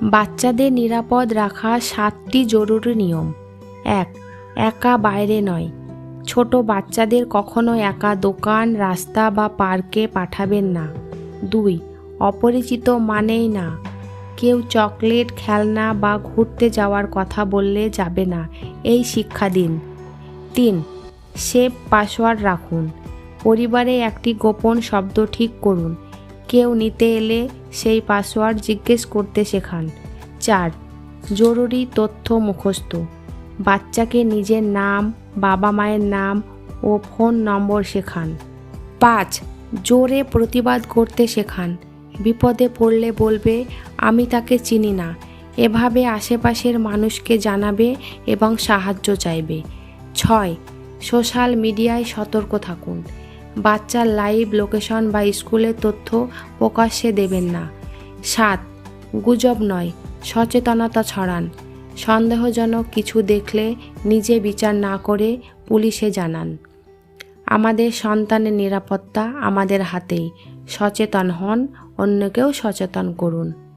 বাচ্চাদের নিরাপদ রাখা 7টি জরুরি নিয়ম। 1. একা বাইরে নয়। ছোট বাচ্চাদের কখনো একা দোকান, রাস্তা বা পার্কে পাঠাবেন না। 2. অপরিচিত মানেই না। কেউ চকলেট, খেলনা বা ঘুরতে যাওয়ার কথা বললে যাবে না, এই শিক্ষা দিন। 3. সেভ পাসওয়ার্ড রাখুন। পরিবারে একটি গোপন শব্দ ঠিক করুন। কেউ নিতে এলে সেই পাসওয়ার্ড জিজ্ঞেস করতে শেখান। 4. জরুরি তথ্য মুখস্থ। বাচ্চাকে নিজের নাম, বাবা মায়ের নাম ও ফোন নম্বর শেখান। 5. জোরে প্রতিবাদ করতে শেখান। বিপদে পড়লে বলবে, আমি তাকে চিনি না। এভাবে আশেপাশের মানুষকে জানাবে এবং সাহায্য চাইবে। 6. সোশ্যাল মিডিয়ায় সতর্ক থাকুন। বাচ্চার লাইভ লোকেশন বা স্কুলের তথ্য প্রকাশ্যে দেবেন না। 7. গুজব নয়, সচেতনতা ছড়ান। সন্দেহজনক কিছু দেখলে নিজে বিচার না করে পুলিশে জানান। আমাদের সন্তানের নিরাপত্তা আমাদের হাতেই। সচেতন হন, অন্যকেও সচেতন করুন।